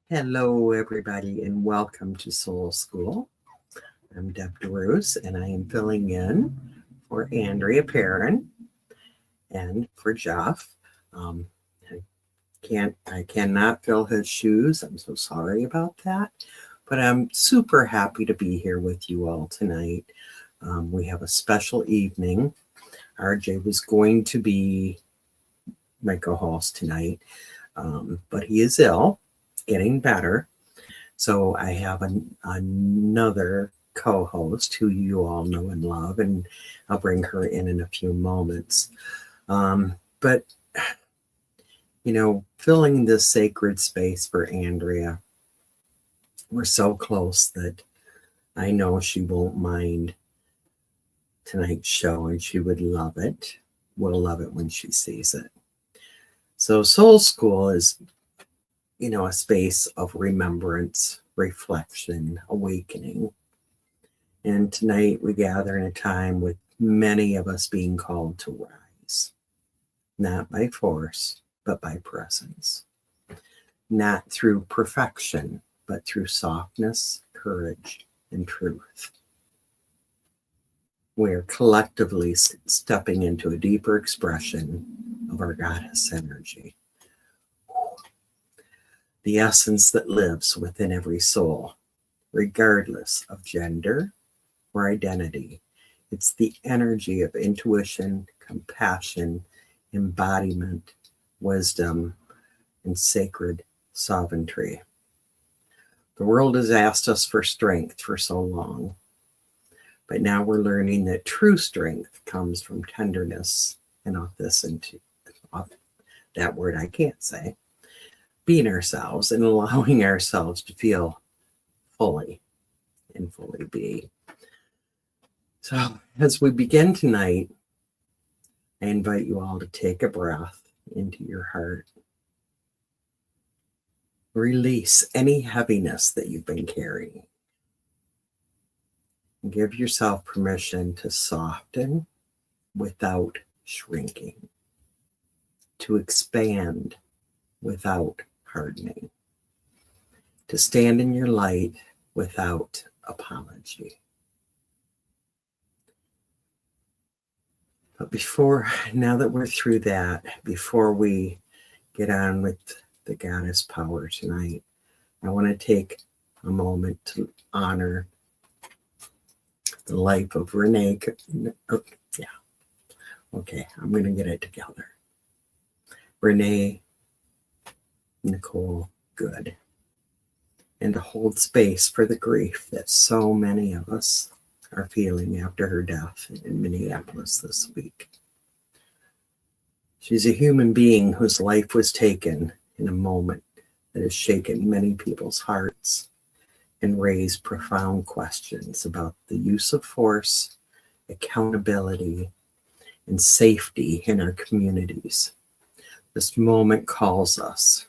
Hello, everybody, and welcome to Soul School. I'm Deb DeRousse, and I am filling in for Andrea Perrin and for Jeff. Um, I cannot fill his shoes. I'm so sorry about that, but I'm super happy to be here with you all tonight. We have a special evening. RJ was going to be my co-host tonight, but he is ill, getting better. So I have another co-host who you all know and love, and I'll bring her in a few moments. But, filling this sacred space for Andrea, we're so close that I know she won't mind tonight's show, and she would love it. Will love it when she sees it. So Soul School is a space of remembrance, reflection, awakening. And tonight we gather in a time with many of us being called to rise, not by force, but by presence. Not through perfection, but through softness, courage, and truth. We are collectively stepping into a deeper expression of our goddess energy. The essence that lives within every soul, regardless of gender or identity. It's the energy of intuition, compassion, embodiment, wisdom, and sacred sovereignty. The world has asked us for strength for so long, but now we're learning that true strength comes from tenderness and authenticity. That word I can't say. Being ourselves and allowing ourselves to feel fully and fully be. So as we begin tonight, I invite you all to take a breath into your heart. Release any heaviness that you've been carrying. And give yourself permission to soften without shrinking, to expand without hardening, to stand in your light without apology. But now that we're through that, before we get on with the goddess power tonight, I want to take a moment to honor the life of Renee. I'm going to get it together. Renee Nicole Good, and to hold space for the grief that so many of us are feeling after her death in Minneapolis this week. She's a human being whose life was taken in a moment that has shaken many people's hearts and raised profound questions about the use of force, accountability, and safety in our communities. This moment calls us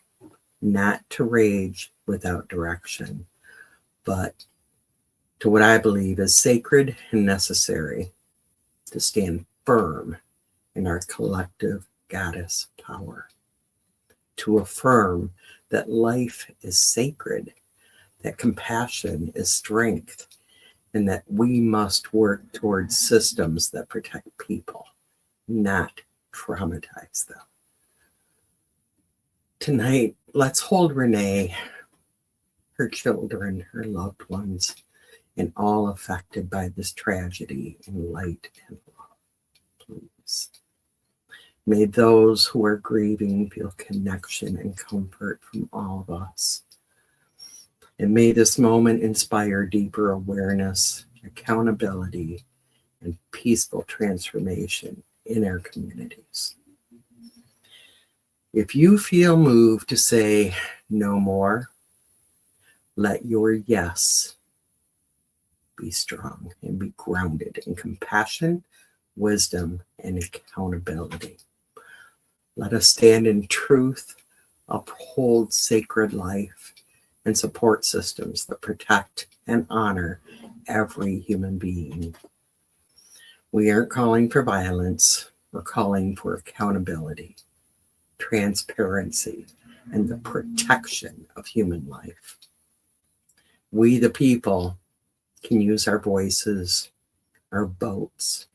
not to rage without direction, but to what I believe is sacred and necessary to stand firm in our collective goddess power, to affirm that life is sacred, that compassion is strength, and that we must work towards systems that protect people, not traumatize them. Tonight, let's hold Renee, her children, her loved ones, and all affected by this tragedy in light and love, please. May those who are grieving feel connection and comfort from all of us. And may this moment inspire deeper awareness, accountability, and peaceful transformation in our communities. If you feel moved to say no more, let your yes be strong and be grounded in compassion, wisdom, and accountability. Let us stand in truth, uphold sacred life, and support systems that protect and honor every human being. We aren't calling for violence, we're calling for accountability, transparency, and the protection of human life. We, the people, can use our voices, our votes,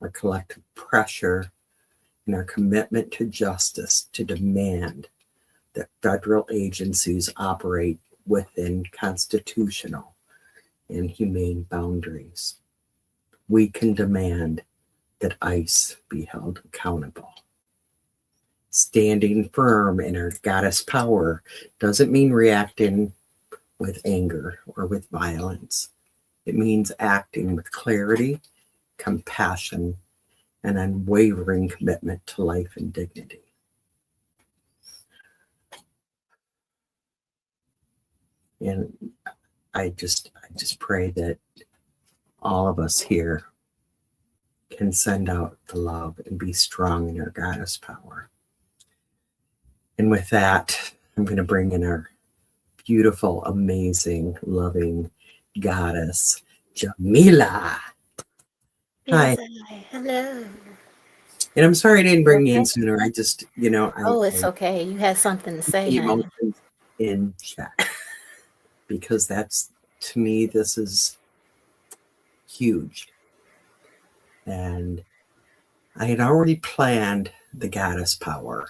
our collective pressure, and our commitment to justice to demand that federal agencies operate within constitutional and humane boundaries. We can demand that ICE be held accountable. Standing firm in our goddess power doesn't mean reacting with anger or with violence. It means acting with clarity, compassion, and unwavering commitment to life and dignity. And I just pray that all of us here can send out the love and be strong in our goddess power. And with that, I'm going to bring in our beautiful, amazing, loving goddess, Jamila. Yes, Hi. hello. And I'm sorry I didn't bring you in Okay. sooner. I just, Oh, it's I okay. You had something to say, keep honey. emotions in check because that's, to me, this is huge. And I had already planned the goddess power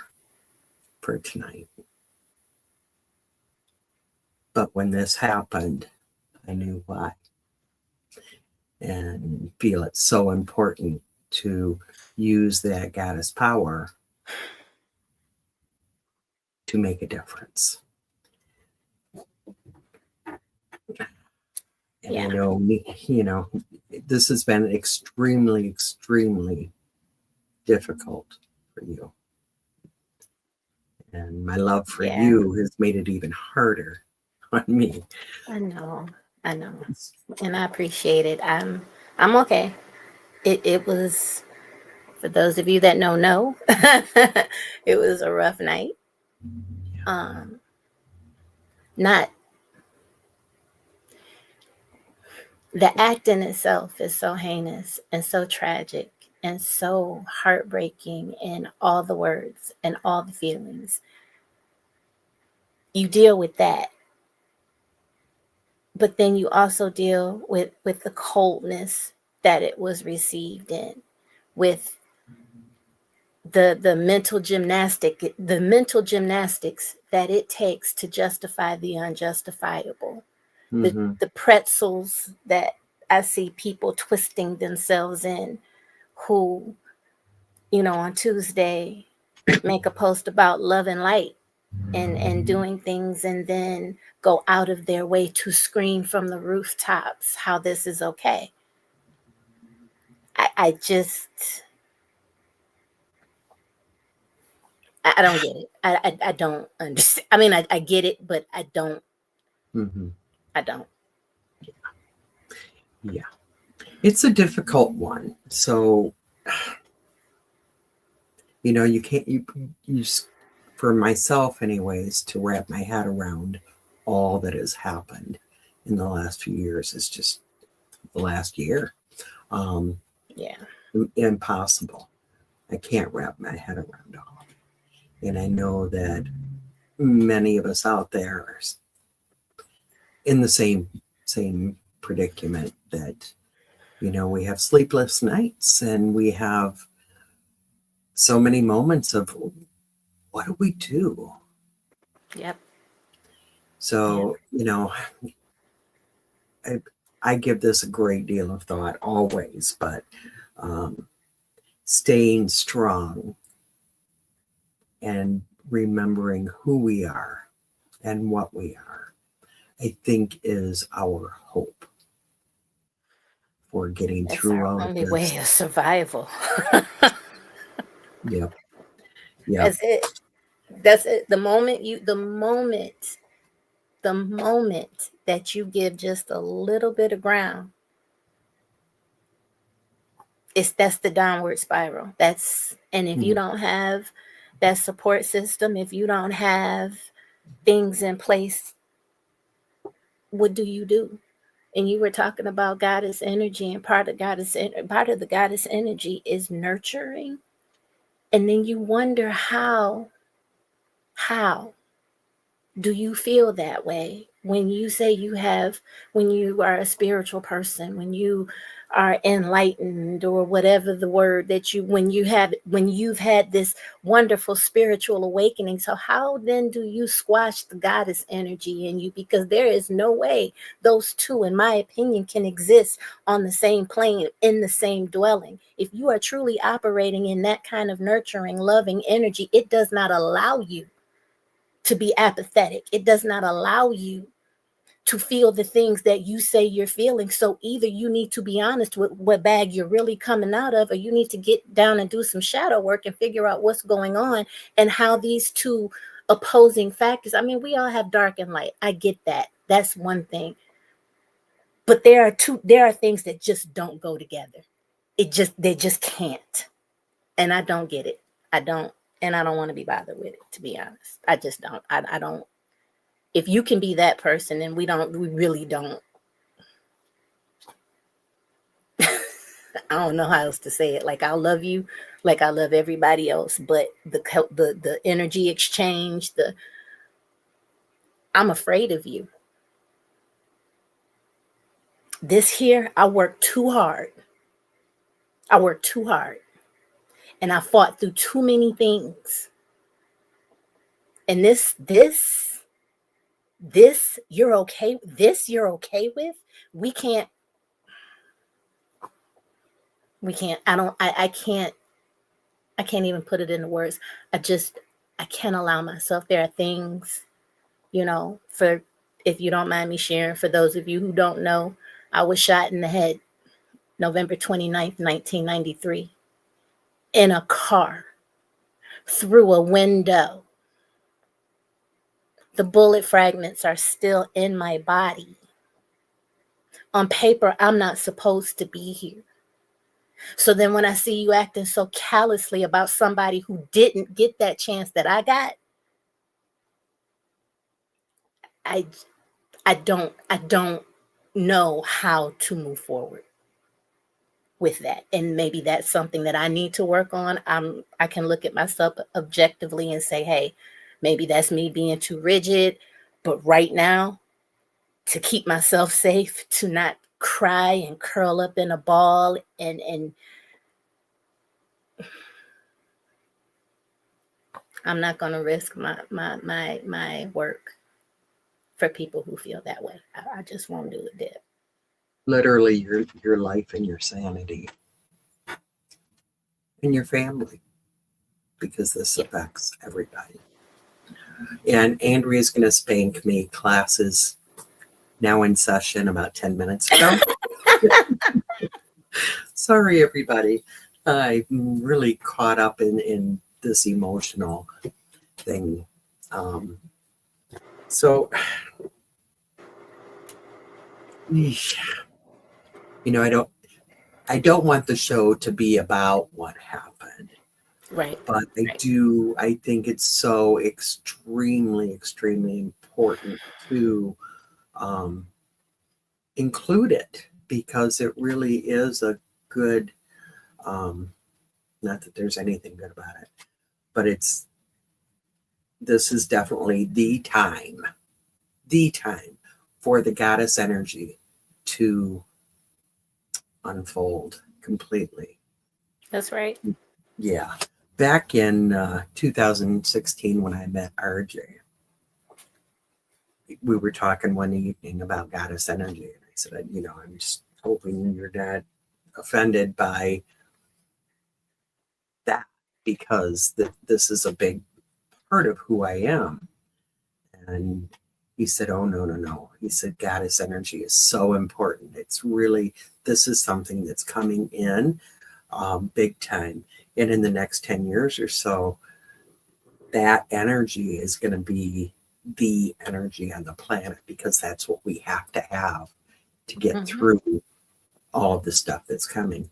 for tonight. But when this happened, I knew why. And feel it's so important to use that goddess power to make a difference. And Yeah. I know, this has been extremely, extremely difficult for you. And my love for Yeah. you has made it even harder on me. I know. And I appreciate it. I'm okay. It was, for those of you that know, it was a rough night. Not the act in itself is so heinous and so tragic and so heartbreaking in all the words and all the feelings. You deal with that, but then you also deal with the coldness that it was received in, with the mental gymnastics that it takes to justify the unjustifiable, Mm-hmm. the pretzels that I see people twisting themselves in, who, on Tuesday make a post about love and light and doing things, and then go out of their way to scream from the rooftops how this is okay. I just, I don't get it. I don't understand. I mean, I get it, but I don't. Mm-hmm. I don't. Yeah. It's a difficult one. So, you can't, you, for myself anyways, to wrap my head around all that has happened in the last few years is just the last year. Yeah. Impossible. I can't wrap my head around all. And I know that many of us out there are in the same predicament, that we have sleepless nights and we have so many moments of, what do we do? Yep. So, I give this a great deal of thought always, but staying strong and remembering who we are and what we are, I think, is our hope for getting That's through our all of only this. way of survival. Yep. Yep. That's it. That's it. The moment that you give just a little bit of ground, that's the downward spiral. And if you don't have that support system, if you don't have things in place, what do you do? And you were talking about goddess energy, and part of the goddess energy is nurturing. And then you wonder how Do you feel that way when you say when you are a spiritual person, when you are enlightened, or whatever the word that when you've had this wonderful spiritual awakening? So how then do you squash the goddess energy in you? Because there is no way those two, in my opinion, can exist on the same plane, in the same dwelling. If you are truly operating in that kind of nurturing, loving energy, it does not allow you to be apathetic. It does not allow you to feel the things that you say you're feeling. So either you need to be honest with what bag you're really coming out of, or you need to get down and do some shadow work and figure out what's going on and how these two opposing factors. I mean, we all have dark and light. I get that. That's one thing. But there are things that just don't go together. They just can't. And I don't get it. I don't. And I don't want to be bothered with it, to be honest. I just don't. I don't. If you can be that person, then we really don't. I don't know how else to say it. Like, I love you, like I love everybody else, but the energy exchange, I'm afraid of you. This here, I worked too hard. And I fought through too many things. And this you're okay. You're okay with. We can't. I can't even put it into words. I can't allow myself. There are things, for, if you don't mind me sharing, for those of you who don't know, I was shot in the head November 29th, 1993, in a car, through a window. The bullet fragments are still in my body. On paper, I'm not supposed to be here. So then when I see you acting so callously about somebody who didn't get that chance that I got, I don't know how to move forward with that. And maybe that's something that I need to work on. I can look at myself objectively and say, hey, maybe that's me being too rigid. But right now, to keep myself safe, to not cry and curl up in a ball and I'm not going to risk my work for people who feel that way. I just won't do it, Deb. Literally your life and your sanity and your family, because this affects everybody. And Andrea's going to spank me. Classes now in session about 10 minutes ago. Sorry, everybody. I'm really caught up in this emotional thing. So, I don't want the show to be about what happened. Right. But I think it's so extremely, extremely important to include it, because it really is a good, not that there's anything good about it, but this is definitely the time for the goddess energy to unfold completely. That's right. Yeah. Back in 2016, when I met RJ, we were talking one evening about goddess energy. And I said, I'm just hoping you're not offended by that, because this is a big part of who I am. And he said, oh, no. He said, goddess energy is so important. It's really, this is something that's coming in big time. And in the next 10 years or so, that energy is going to be the energy on the planet, because that's what we have to have to get through all of the stuff that's coming.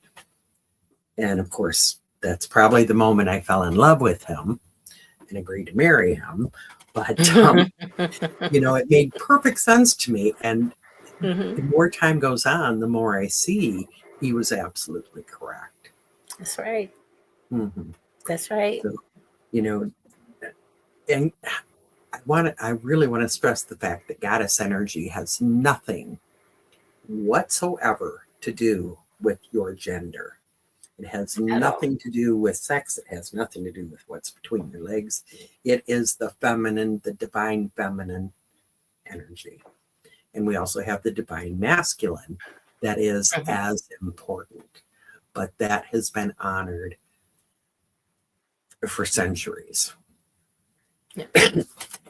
And of course, that's probably the moment I fell in love with him and agreed to marry him. But, it made perfect sense to me. And the more time goes on, the more I see he was absolutely correct. That's right. Mm-hmm. That's right. So, and I really want to stress the fact that goddess energy has nothing whatsoever to do with your gender. It has At all. nothing to do with sex. It has nothing to do with what's between your legs. It is the feminine, the divine feminine energy. And we also have the divine masculine that is as important, but that has been honored for centuries. Yeah.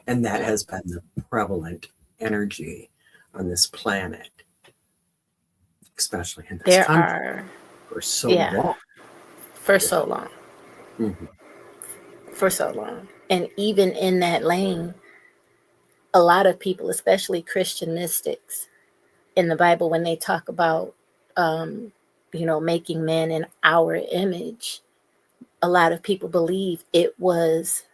And that has been the prevalent energy on this planet, especially in this country, for so long. For so long. Mm-hmm. For so long. And even in that lane, a lot of people, especially Christian mystics in the Bible, when they talk about, making man in our image, a lot of people believe it was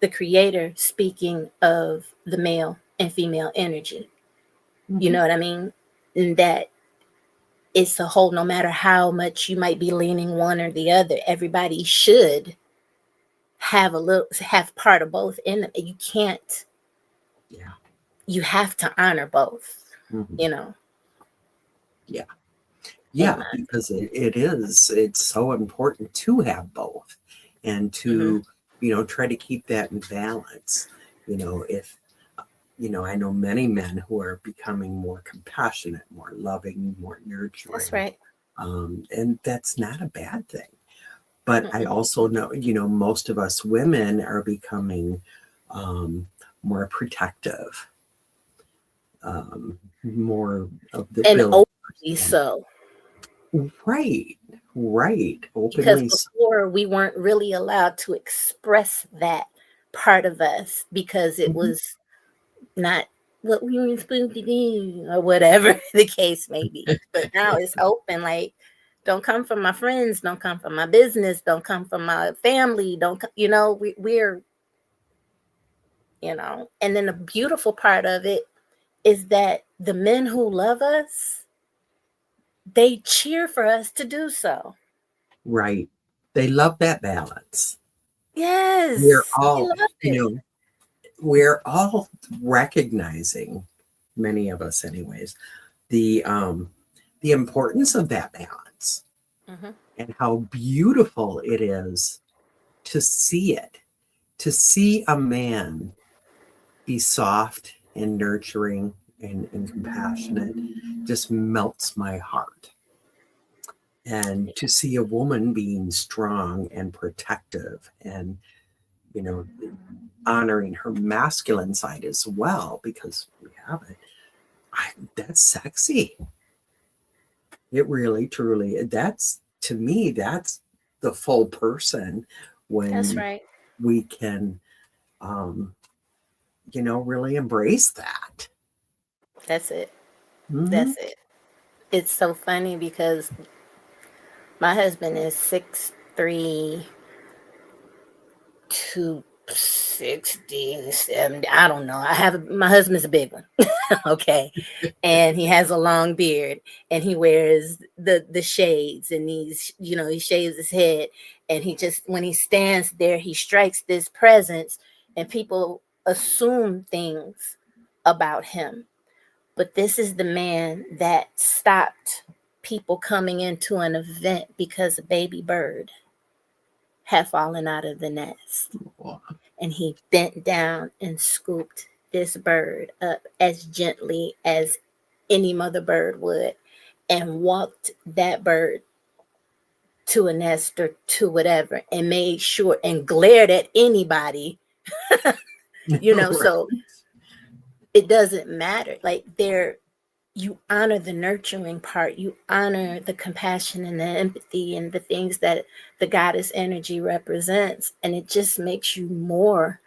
the creator speaking of the male and female energy. Mm-hmm. You know what I mean? And that it's a whole, no matter how much you might be leaning one or the other, everybody should have part of both in them. You can't, you have to honor both, Yeah, because it's so important to have both and to, try to keep that in balance. I know many men who are becoming more compassionate, more loving, more nurturing. That's right. And that's not a bad thing. But I also know, most of us women are becoming more protective, more of the and openly so. Right. Because Openly. before we weren't really allowed to express that part of us because it was not what we were supposed to do or whatever the case may be. But now it's open, like, don't come from my friends, don't come from my business, don't come from my family, we're, and then the beautiful part of it is that the men who love us, they cheer for us to do so. Right. They love that balance. Yes. We're all recognizing, many of us anyways, the importance of that balance and how beautiful it is to see it, to see a man be soft and nurturing and compassionate just melts my heart. And to see a woman being strong and protective and, honoring her masculine side as well, because we have it, that's sexy. It really, truly, to me, that's the full person when that's right. we can, really embrace that. That's it. That's it. It's so funny because my husband is 6'3", 260, 70. I don't know. My husband's a big one. Okay. And he has a long beard and he wears the shades and he shaves his head. And when he stands there, he strikes this presence and people assume things about him. But this is the man that stopped people coming into an event because a baby bird had fallen out of the nest. Wow. And he bent down and scooped this bird up as gently as any mother bird would and walked that bird to a nest or to whatever and made sure and glared at anybody, Right. So it doesn't matter. Like you honor the nurturing part, you honor the compassion and the empathy and the things that the goddess energy represents. And it just makes you more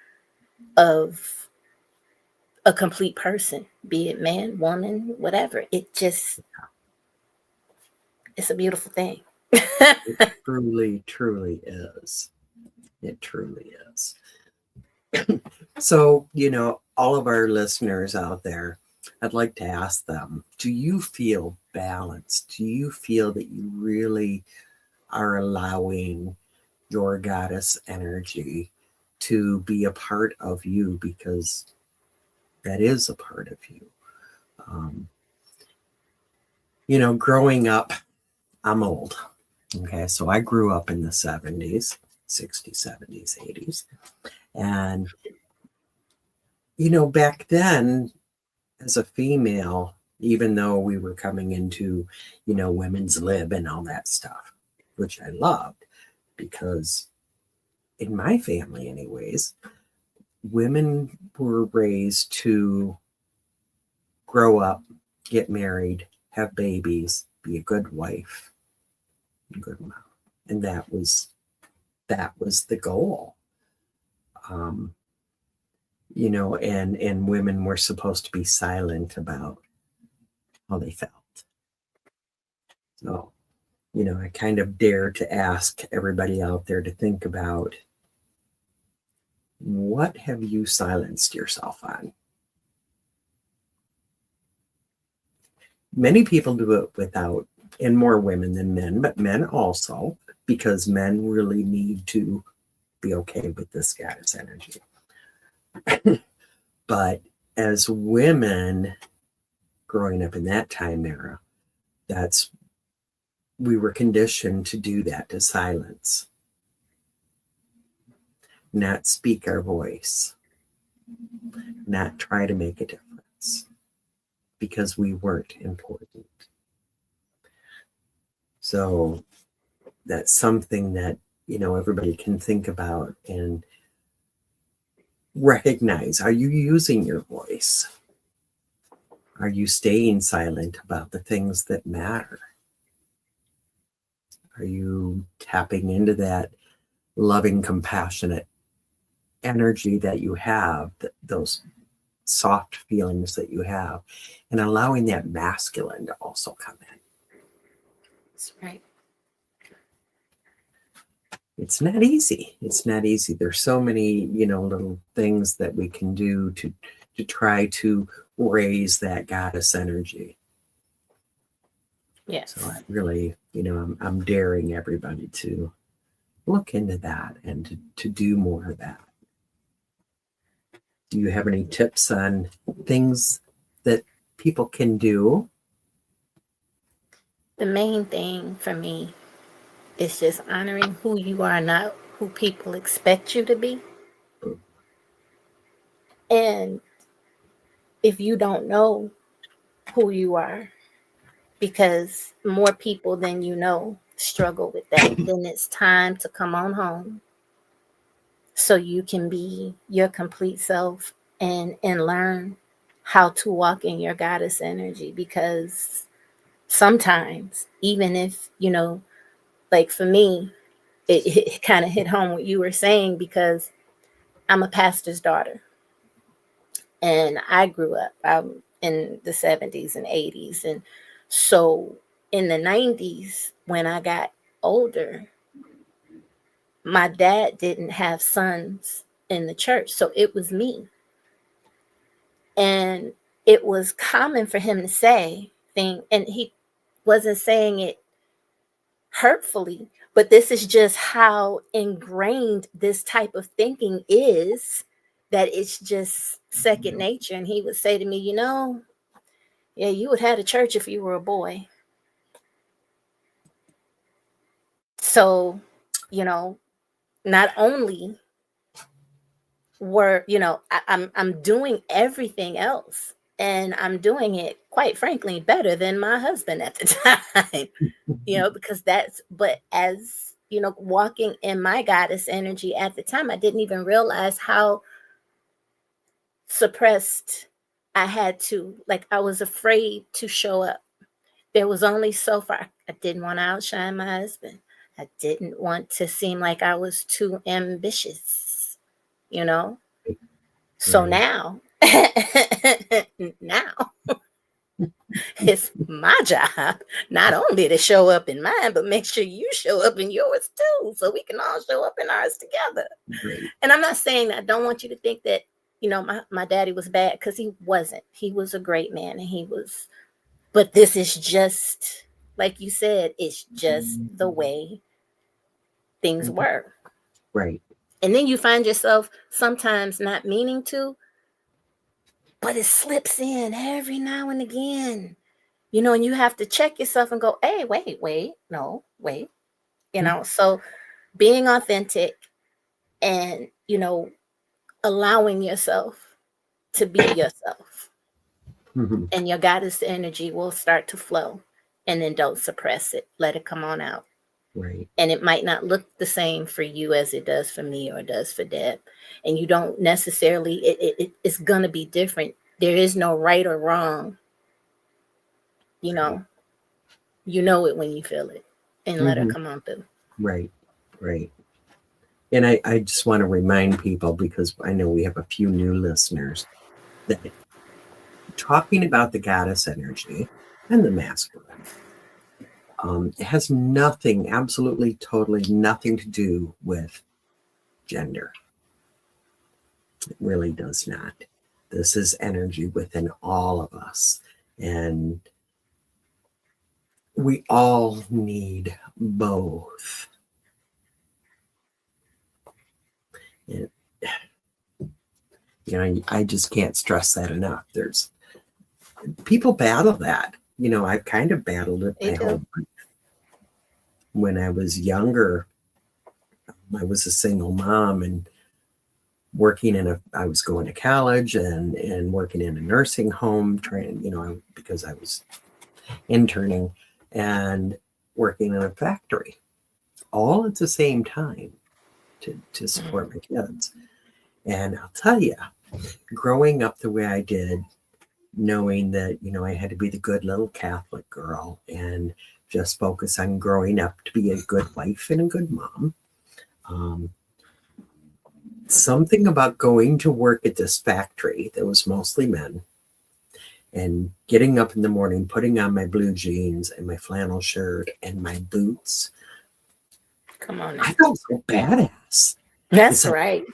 of a complete person, be it man, woman, whatever. It's a beautiful thing. It truly, truly is. It truly is. So, all of our listeners out there, I'd like to ask them, do you feel balanced? Do you feel that you really are allowing your goddess energy to be a part of you, because that is a part of you. Growing up, I'm old. Okay, so I grew up in the 70s, 60s, 70s, 80s. And, back then, as a female, even though we were coming into, women's lib and all that stuff, which I loved, because in my family anyways, women were raised to grow up, get married, have babies, be a good wife, a good mom. And that was the goal. And women were supposed to be silent about how they felt. So, I kind of dare to ask everybody out there to think about, what have you silenced yourself on? Many people do it without, and more women than men, but men also, because men really need to be okay with this goddess energy. But as women growing up in that time era, we were conditioned to do that, to silence, not speak our voice, not try to make a difference, because we weren't important. So that's something that, everybody can think about and recognize. Are you using your voice? Are you staying silent about the things that matter? Are you tapping into that loving, compassionate energy that you have, those soft feelings that you have, and allowing that masculine to also come in? That's right. It's not easy. It's not easy. There's so many, little things that we can do to try to raise that goddess energy. Yes. So I really, I'm daring everybody to look into that and to do more of that. Do you have any tips on things that people can do? The main thing for me is just honoring who you are, not who people expect you to be. And if you don't know who you are, because more people than you know struggle with that, then it's time to come on home so you can be your complete self and learn how to walk in your goddess energy. Because sometimes, even if, like for me, it kind of hit home what you were saying, because I'm a pastor's daughter. And I grew up in the 70s and 80s. And so in the 90s, when I got older, my dad didn't have sons in the church. So it was me. And it was common for him to say things, and he wasn't saying it hurtfully, but this is just how ingrained this type of thinking is, that it's just second nature. And he would say to me, yeah, you would have a church if you were a boy. So, not only were, I'm doing everything else, and I'm doing it, quite frankly, better than my husband at the time, because but as, walking in my goddess energy at the time, I didn't even realize how suppressed I had to, like, I was afraid to show up. There was only so far. I didn't want to outshine my husband. I didn't want to seem like I was too ambitious, So Right. now, now it's my job not only to show up in mine, but make sure you show up in yours too, so we can all show up in ours together. Right. And I'm not saying that. I don't want you to think that, my daddy was bad, because he wasn't. He was a great man, and but this is just, like you said, it's just the way things were. Right. And then you find yourself sometimes not meaning to, but it slips in every now and again, and you have to check yourself and go, hey, wait, no, wait, so being authentic and, allowing yourself to be yourself, Mhm. and your goddess energy will start to flow. And then don't suppress it. Let it come on out. Right. And it might not look the same for you as it does for me or does for Deb. And you don't necessarily, it's going to be different. There is no right or wrong. You know it when you feel it, and let her Mhm. come on through. Right. Right. And I just want to remind people, because I know we have a few new listeners, that talking about the goddess energy and the masculine, it has nothing, absolutely, totally nothing to do with gender. It really does not. This is energy within all of us. And we all need both. And, I just can't stress that enough. There's people battle that. I've kind of battled it They my do. whole life. When I was younger, I was a single mom and I was going to college and working in a nursing home, because I was interning and working in a factory all at the same time to support my kids. And I'll tell you, growing up the way I did, knowing that, I had to be the good little Catholic girl and just focus on growing up to be a good wife and a good mom. Something about going to work at this factory that was mostly men and getting up in the morning, putting on my blue jeans and my flannel shirt and my boots. Come on now. I felt so badass. That's right.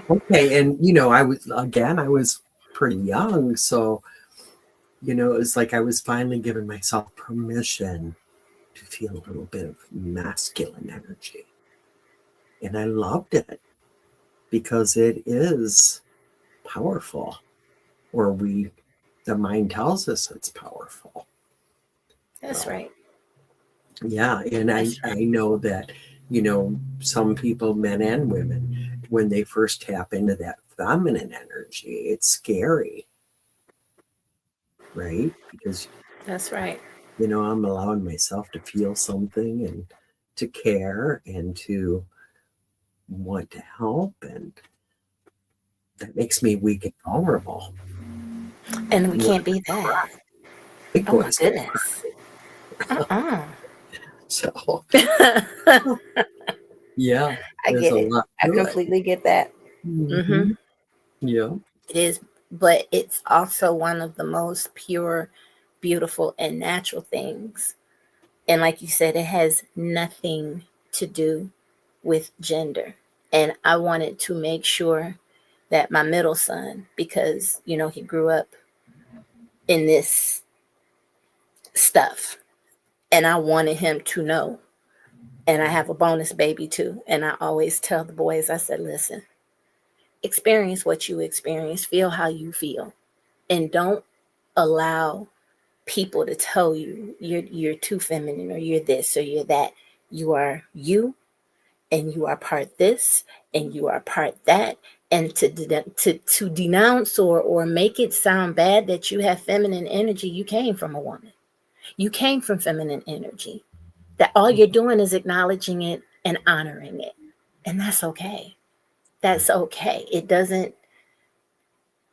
Okay. And, I was pretty young. So, it was like I was finally giving myself permission to feel a little bit of masculine energy. And I loved it because it is powerful, or the mind tells us it's powerful. That's right. Yeah. And I know that, some people, men and women, when they first tap into that feminine energy, it's scary. Right? Because, That's right. I'm allowing myself to feel something and to care and to want to help. And that makes me weak and vulnerable. And we can't be that. Big Oh my boys. goodness. So, yeah, I there's get a it. lot I to it. completely get that. Mhm. Yeah. It is, but it's also one of the most pure, beautiful, and natural things. And like you said, it has nothing to do with gender. And I wanted to make sure that my middle son, because, he grew up in this stuff, and I wanted him to know. And I have a bonus baby too. And I always tell the boys, I said, listen, experience what you experience, feel how you feel, and don't allow people to tell you you're too feminine or you're this or you're that. You are you, and you are part this, and you are part that. And to denounce or make it sound bad that you have feminine energy, you came from a woman. You came from feminine energy. That all you're doing is acknowledging it and honoring it. And that's okay. That's okay. It doesn't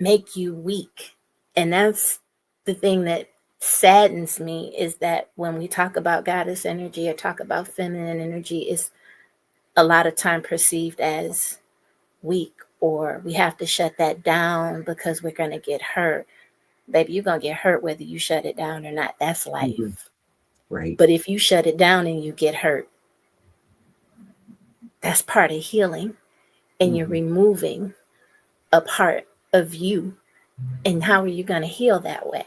make you weak. And that's the thing that saddens me, is that when we talk about goddess energy or talk about feminine energy, it's a lot of time perceived as weak, or we have to shut that down because we're going to get hurt. Baby, you're going to get hurt whether you shut it down or not. That's life. Mm-hmm. Right. But if you shut it down and you get hurt, that's part of healing. And you're removing a part of you. And how are you going to heal that way?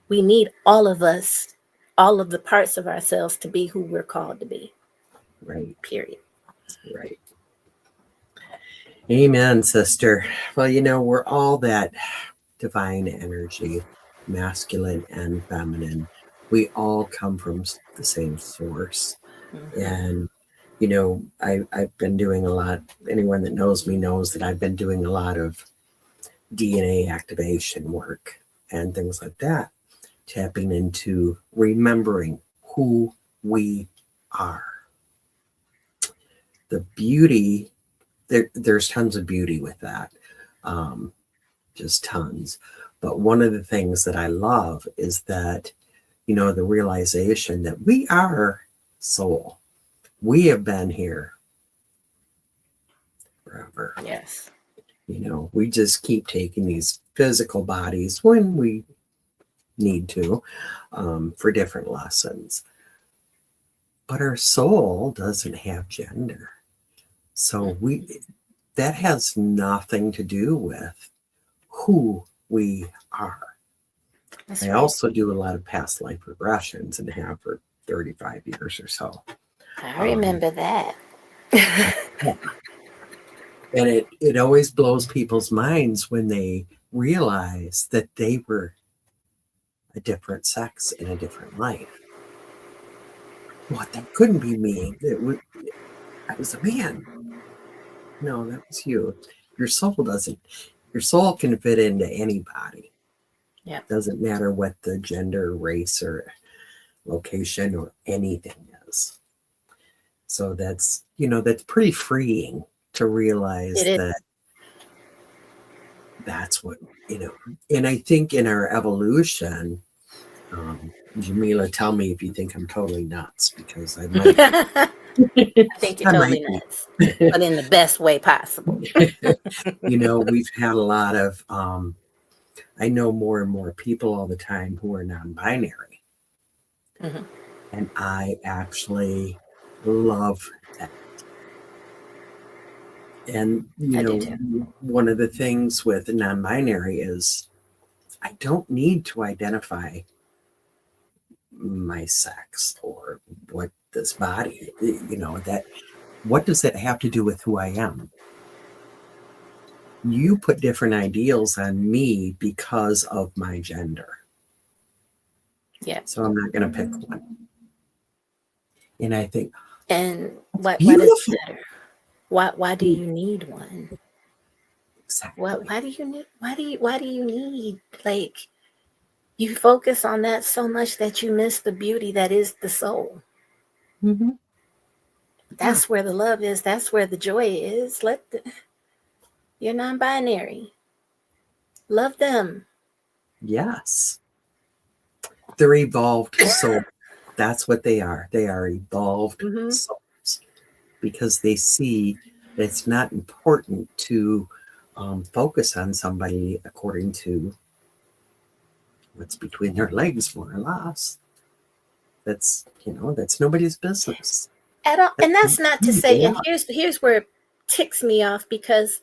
We need all of us, all of the parts of ourselves, to be who we're called to be. Right. Period. Right. Amen, sister. Well, we're all that divine energy, masculine and feminine. We all come from the same source. Mhm. And, I've been doing a lot. Anyone that knows me knows that I've been doing a lot of DNA activation work and things like that, tapping into remembering who we are. The beauty, there's tons of beauty with that, just tons. But one of the things that I love is that, the realization that we are soul. We have been here forever. Yes. We just keep taking these physical bodies when we need to, for different lessons. But our soul doesn't have gender. So that has nothing to do with who we are. That's I right. also do a lot of past life regressions and have for 35 years or so. I remember that. And it always blows people's minds when they realize that they were a different sex in a different life. What? That couldn't be me. I was a man. No, that was you. Your soul doesn't. Your soul can fit into anybody. Yeah. Doesn't matter what the gender, race, or location or anything is. So that's pretty freeing to realize that that's what, and I think in our evolution, Jamila, tell me if you think I'm totally nuts, because I might I think you're I totally might nuts, but in the best way possible. We've had a lot of I know more and more people all the time who are non-binary. Mhm. And I actually love that. And, I do too. one of the things with non-binary is I don't need to identify my sex or what this body, that what does that have to do with who I am? You put different ideals on me because of my gender. Yeah. So I'm not going to pick one. And I think, And what is beautiful. better? Why do you need one? Exactly. Why do you need like you focus on that so much that you miss the beauty that is the soul. Mm-hmm. That's where the love is. That's where the joy is. You're non-binary. Love them. Yes. They're evolved souls. That's what they are. They are evolved souls, because they see that it's not important to focus on somebody according to what's between their legs, more or less. That's nobody's business. At all. And that's not to say, and Yeah. here's where it ticks me off because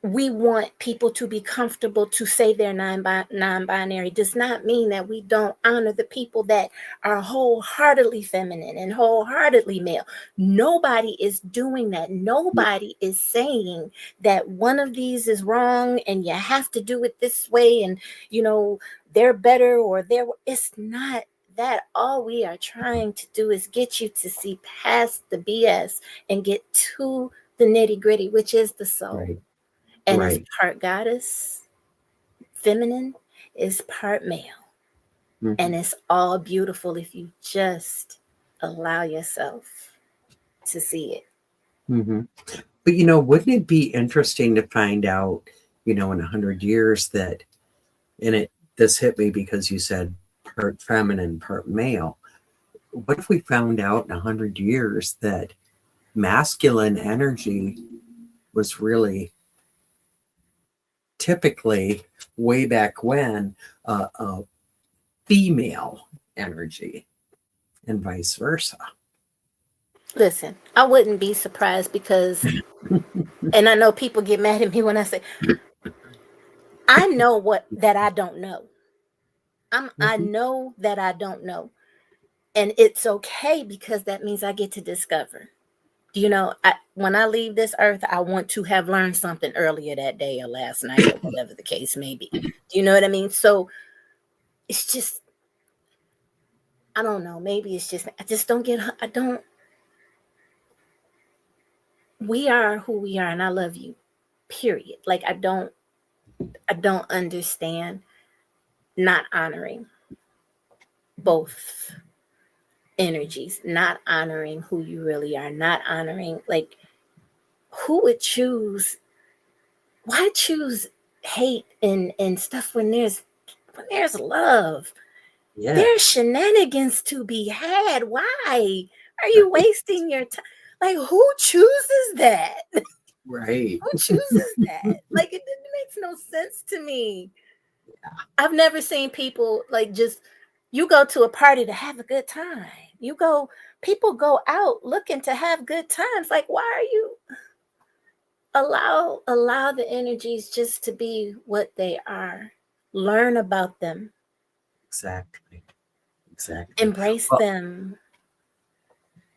we want people to be comfortable to say they're non-binary does not mean that we don't honor the people that are wholeheartedly feminine and wholeheartedly male. Nobody is doing that. Nobody is saying that one of these is wrong and you have to do it this way and they're better or it's not that. All we are trying to do is get you to see past the BS and get to the nitty-gritty, which is the soul. Right. And Right. it's part goddess, feminine, is part male. Mm-hmm. And it's all beautiful if you just allow yourself to see it. Mm-hmm. But wouldn't it be interesting to find out, in 100 years that, and this hit me because you said part feminine, part male. What if we found out in 100 years that masculine energy was really typically, way back when, female energy and vice versa? Listen, I wouldn't be surprised because, and I know people get mad at me when I say, I know that I don't know. I know that I don't know. And it's okay because that means I get to discover. when I leave this earth, I want to have learned something earlier that day or last night or whatever the case may be. Do you know what I mean? So it's just, I don't know. Maybe it's just, we are who we are, and I love you, period. Like, I don't understand not honoring both energies, not honoring who you really are, not honoring, like, who would choose, why choose hate and stuff when there's love? Yeah. There's shenanigans to be had. Why are you wasting your time? Like, who chooses that? Right. Who chooses that? Like, it makes no sense to me. I've never seen people like, just, you go to a party to have a good time. People go out looking to have good times. Like, why are you allow the energies just to be what they are? Learn about them. Exactly. Embrace Well, them.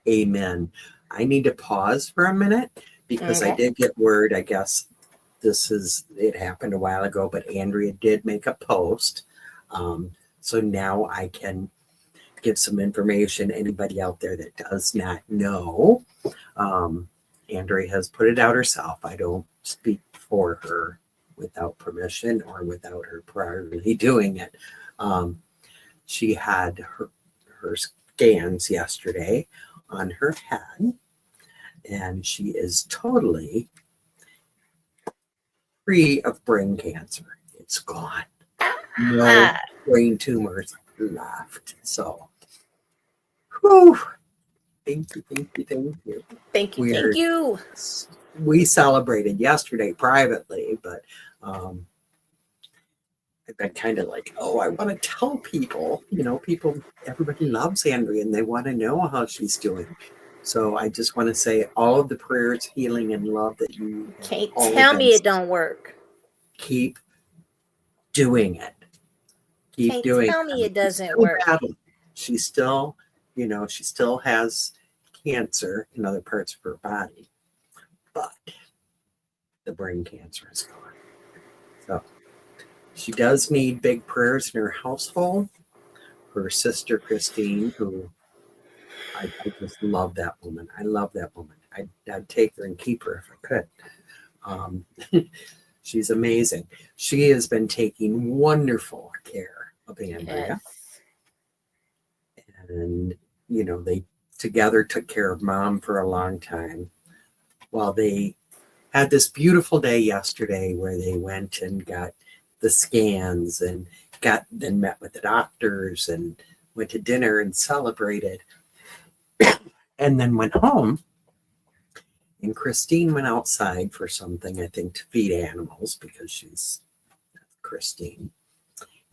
amen. I need to pause for a minute because I Okay. did get word, I guess it happened a while ago, but Andrea did make a post. So now I can give some information. Anybody out there that does not know, Andrea has put it out herself. I don't speak for her without permission or without her priorly doing it. She had her scans yesterday on her head, and she is totally free of brain cancer. It's gone. No Ah, brain tumors left. So, whew, thank you. thank you. Thank you. We celebrated yesterday privately, but I've been kind of like, oh, I want to tell people, everybody loves Andrea and they want to know how she's doing. So I just want to say all of the prayers, healing, and love that you have Can't all tell been, me it don't work. keep doing it. Keep Can't doing tell it. me it She's doesn't still work. battling. She's still, she still has cancer in other parts of her body, but the brain cancer is gone. So she does need big prayers in her household. Her sister Christine, who I just love that woman. I love that woman. I'd take her and keep her if I could. Um, she's amazing. She has been taking wonderful care of Andrea. Yes. And, they together took care of Mom for a long time. Well, they had this beautiful day yesterday where they went and got the scans and then met with the doctors and went to dinner and celebrated and then went home. And Christine went outside for something, I think, to feed animals because she's Christine.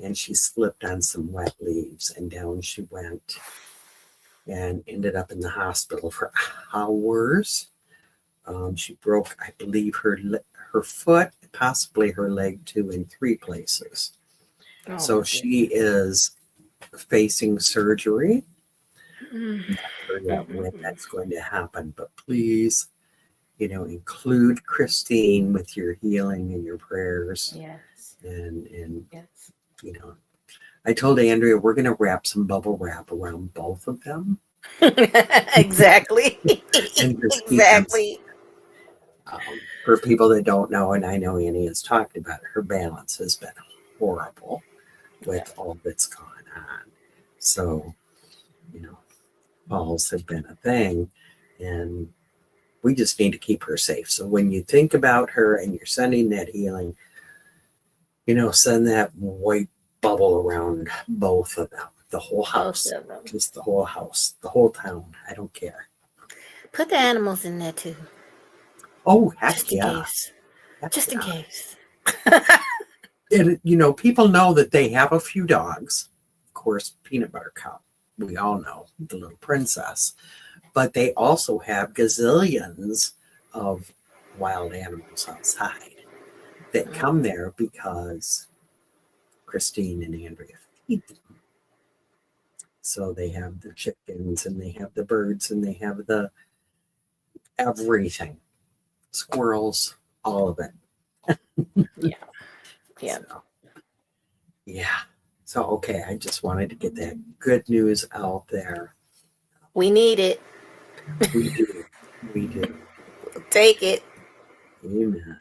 And she slipped on some wet leaves and down she went and ended up in the hospital for hours. She broke, I believe, her foot, possibly her leg too, in 3 places. Oh, So she is facing surgery. Not sure yet when that's going to happen, but please, include Christine with your healing and your prayers. Yes. And Yes. I told Andrea we're going to wrap some bubble wrap around both of them. Exactly. And just keep them. Exactly. For people that don't know, and I know Annie has talked about it, her balance has been horrible with all that's gone on. So, falls have been a thing, and we just need to keep her safe. So when you think about her and you're sending that healing, send that white bubble around both of them, the whole house, just the whole house, the whole town. I don't care. Put the animals in there too. Oh, heck just in yeah. case. Heck Just in yeah. case. And, people know that they have a few dogs. Of course, Peanut Butter Cup. We all know the little princess. But they also have gazillions of wild animals outside that come there because Christine and Andrea feed them. So they have the chickens and they have the birds and they have the everything, squirrels, all of it. Yeah. Yeah. So, yeah. So, okay, I just wanted to get that good news out there. We need it. We do. We do. Take it. Amen.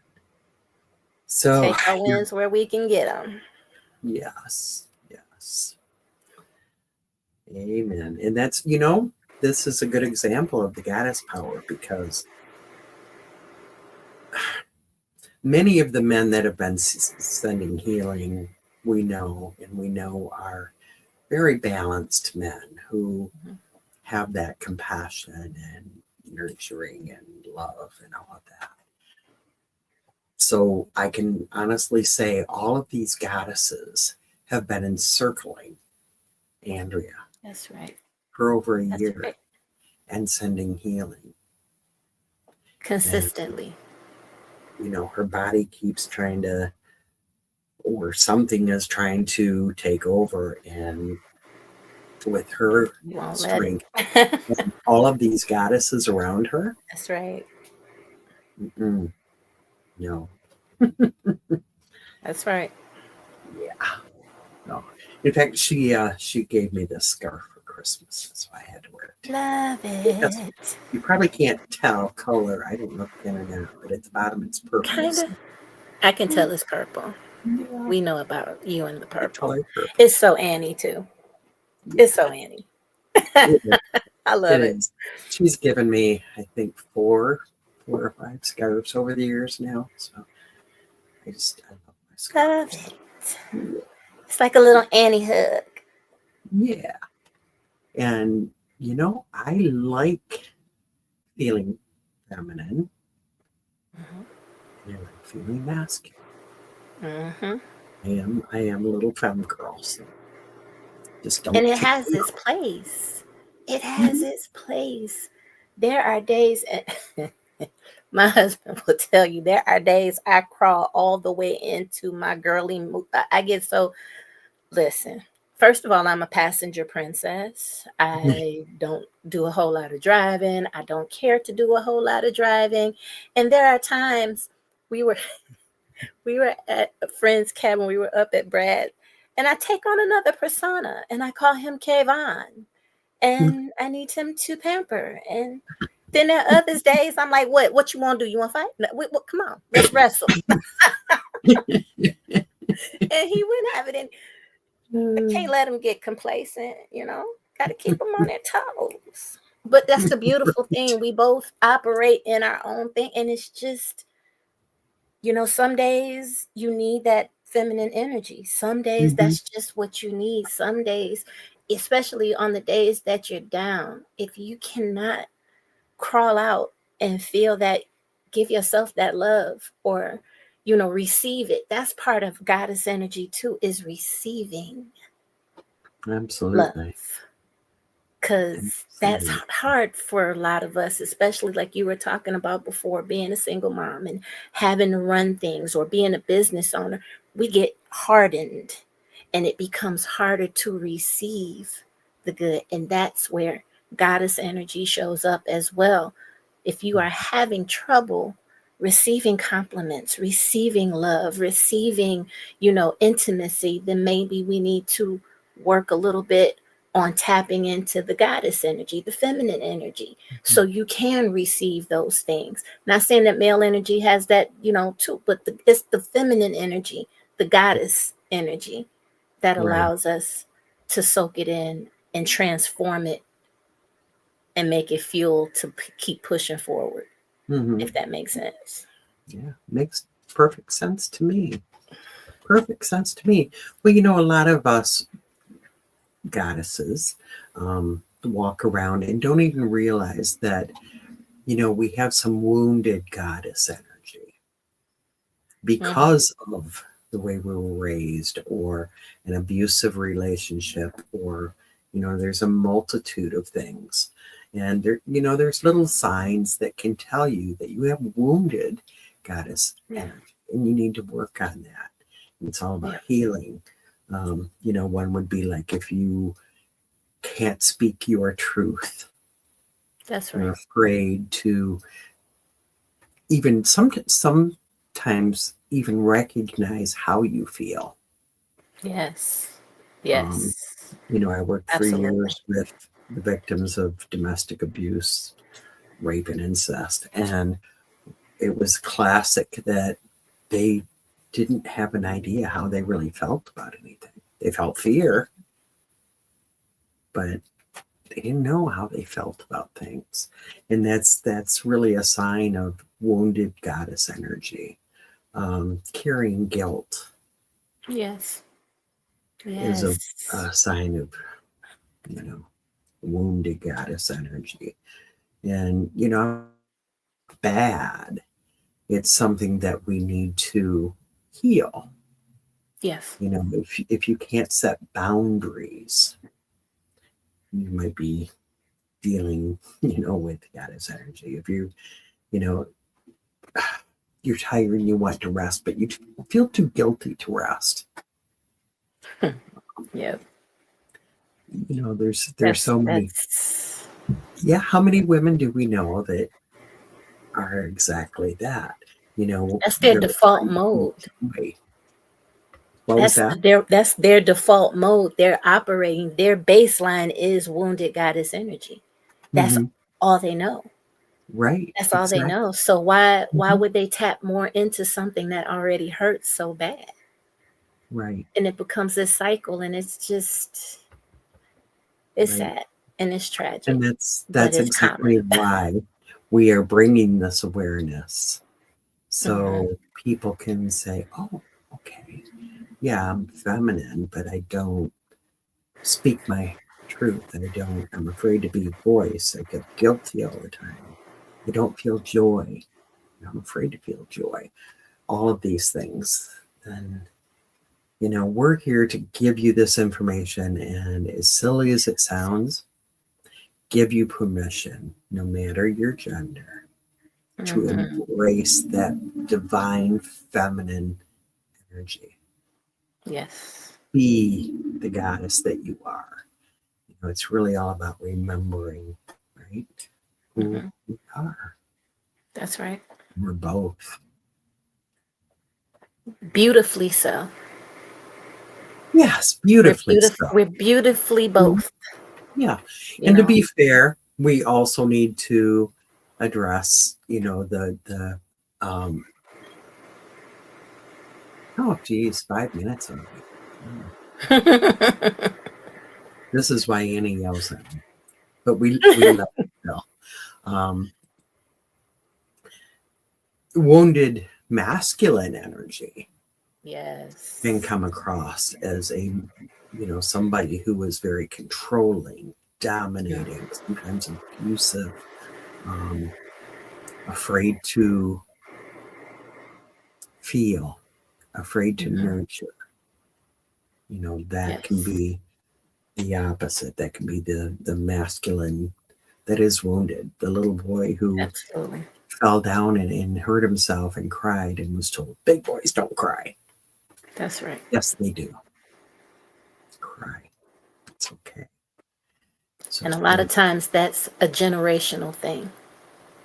So, Take our wins where we can get them. yes. Yes. Amen. And that's, this is a good example of the goddess power, because many of the men that have been sending healing, we know are very balanced men who have that compassion and nurturing and love and all of that. So I can honestly say all of these goddesses have been encircling Andrea. That's right. For over a That's year, right. and sending healing Consistently. And, her body keeps trying to, or something is trying to take over, and with her strength, all of these goddesses around her. That's right. No. That's right. Yeah. No. In fact, she gave me this scarf for Christmas, so I had to wear it. Love it. You probably can't tell color. I don't look in or not, but at the bottom it's purple. Kind of. I can tell it's purple. Yeah. We know about you and the purple. Purple. It's so Annie too. Yeah. It's so Annie. I love it. She's given me, I think, 4 or 5 scarves over the years now. So I love my scarves. Love it. It's like a little Annie hug. Yeah. And, I like feeling feminine. And I like feeling masculine. I am a little femme girl. So just don't. And it has its place. It has its place. There are days, my husband will tell you, there are days I crawl all the way into my girly mood. I get so, listen, first of all, I'm a passenger princess. I don't do a whole lot of driving. I don't care to do a whole lot of driving. And there are times we were at a friend's cabin. We were up at Brad, and I take on another persona, and I call him Kayvon, and I need him to pamper. And then there are other days I'm like, what you want to do? You want to fight? No, come on, let's wrestle. And he wouldn't have it. And I can't let him get complacent, got to keep them on their toes. But that's the beautiful thing. We both operate in our own thing. And it's just, some days you need that feminine energy. Some days that's just what you need. Some days, especially on the days that you're down, if you cannot crawl out and feel that, give yourself that love, or receive it. That's part of goddess energy too, is receiving. Absolutely. Because that's hard for a lot of us, especially like you were talking about before, being a single mom and having to run things, or being a business owner. We get hardened, and it becomes harder to receive the good. And that's where goddess energy shows up as well. If you are having trouble receiving compliments, receiving love, receiving, intimacy, then maybe we need to work a little bit on tapping into the goddess energy, the feminine energy, so you can receive those things. Not saying that male energy has that, too, but it's the feminine energy, the goddess energy, that allows us to soak it in and transform it and make it fuel to keep pushing forward, if that makes sense. Yeah, makes perfect sense to me. Perfect sense to me. Well, a lot of us goddesses walk around and don't even realize that, we have some wounded goddess energy because of the way we were raised, or an abusive relationship, or, there's a multitude of things. And there, there's little signs that can tell you that you have wounded goddess energy, and you need to work on that. It's all about healing. One would be like if you can't speak your truth. That's You're right. afraid to even sometimes even recognize how you feel. Yes. Um, Yes. I worked for Absolutely. years with the victims of domestic abuse, rape, and incest, and it was classic that they didn't have an idea how they really felt about anything. They felt fear, but they didn't know how they felt about things. And that's really a sign of wounded goddess energy. Carrying guilt Yes. is a Yes. sign of, wounded goddess energy. And, bad. It's something that we need to heal. Yes. If you can't set boundaries, you might be dealing, with goddess energy. If you know, you're tired and you want to rest, but you feel too guilty to rest. Yep. There's so many. That's Yeah, how many women do we know that are exactly that? that's their They're default afraid to feel mode. joy. What was that? That's their default mode. They're operating. Their baseline is wounded goddess energy. That's Hmm. all they know. Right, That's all they exactly. know. So why Mhm. would they tap more into something that already hurts so bad? Right, And it becomes this cycle, and it's right. sad and it's tragic, And that's but that's it's exactly common. why we are bringing this awareness, Hmm. so people can say, "Oh, okay, yeah, I'm feminine, but I don't speak my truth. I'm afraid to be voiced. I get guilty all the time. I don't feel joy. I'm afraid to feel joy." All of these things. And, we're here to give you this information. And as silly as it sounds, give you permission, no matter your gender, to Hmm. embrace that divine feminine energy. Yes. Be the goddess that you are. It's really all about remembering, right? Who Hmm. we are. That's right. We're both. Beautifully so. Yes, beautifully so. We're beautifully Mhm. both. Yeah. You And to know. be fair, we also need to address, the oh geez, 5 minutes already. Wow. This is why Annie yells at me. But we love it still. Um, Wounded masculine energy can Yes. come across as somebody who was very controlling, dominating, sometimes abusive, um, afraid to feel, afraid to Hmm. nurture. That can Yes. be the opposite. That can be the masculine that is wounded. The little boy who Absolutely. fell down and hurt himself and cried and was told, "Big boys don't cry." That's right. Yes, they do cry. It's okay. So And a lot yeah. of times that's a generational thing.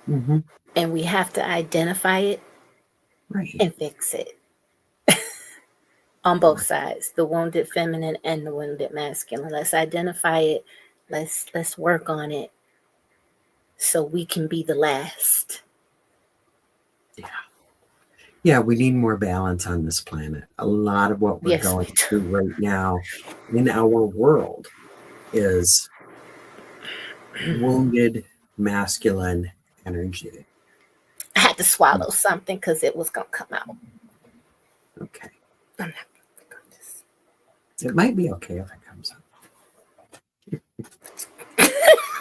Hmm. And we have to identify it Right. and fix it on both Right. sides, the wounded feminine and the wounded masculine. Let's identify it. Let's work on it so we can be the last. Yeah. Yeah, we need more balance on this planet. A lot of what we're Yes, going we do. through right now in our world is wounded masculine energy. I had to swallow something because it was gonna come out. Okay. I'm not gonna do this. It might be okay if it comes up.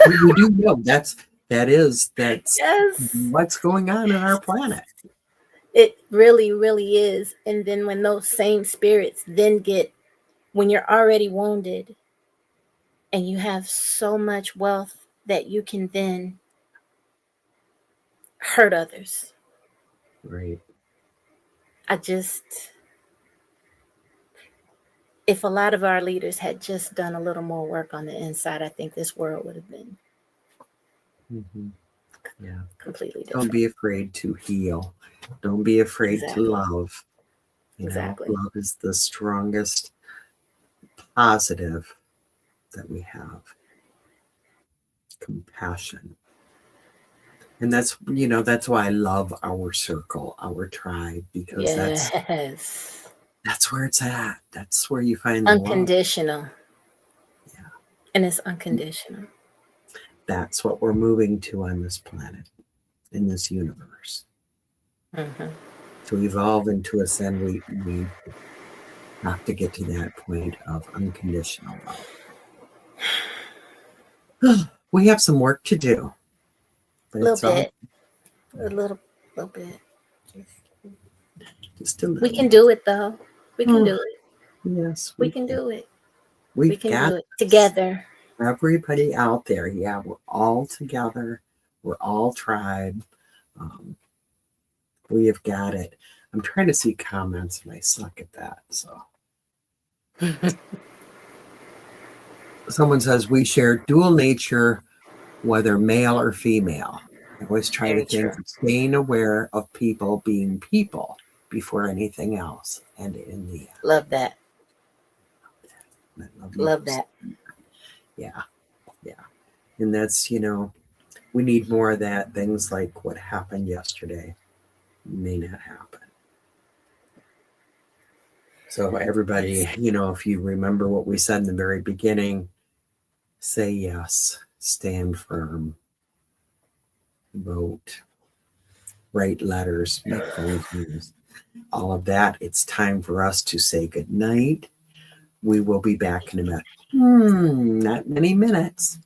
We do know that's Yes, what's going on in our planet. it really, really is. And then when those same spirits then get, when you're already wounded and you have so much wealth that you can then hurt others. Right. I just, if a lot of our leaders had just done a little more work on the inside, I think this world would have been Mhm. Yeah. Completely Don't different. be afraid to heal. Don't be afraid Exactly. to love. Exactly. Love is the strongest positive that we have. Compassion. And that's why I love our circle, our tribe, because Yes. that's where it's at. That's where you find the love. Unconditional. Yeah. And it's unconditional. That's what we're moving to on this planet, in this universe. Mm-hmm. To evolve and to ascend, we have to get to that point of unconditional love. We have some work to do. A little bit. A little bit. Just a little. We can do it, though. We can do it. Yes, we can do it. We can got do it together. Everybody out there, yeah, we're all together. We're all tribe. We have got it. I'm trying to see comments, and I suck at that. So, someone says we share dual nature, whether male or female. I always try Very to think true. of staying aware of people being people before anything else. And in the end, Love that. Love that. Yeah. And that's, we need more of that. Things like what happened yesterday may not happen. So everybody, if you remember what we said in the very beginning, say yes, stand firm, vote, write letters, make phone calls, all of that. It's time for us to say good night. We will be back in about not many minutes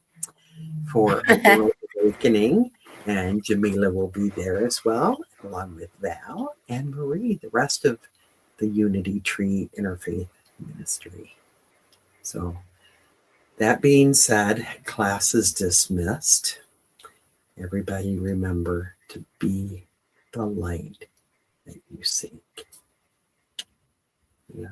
for a World Awakening, and Jamila will be there as well, along with Val and Marie, the rest of the Unity Tree Interfaith Ministry. So that being said, class is dismissed. Everybody remember to be the light that you seek. Yeah.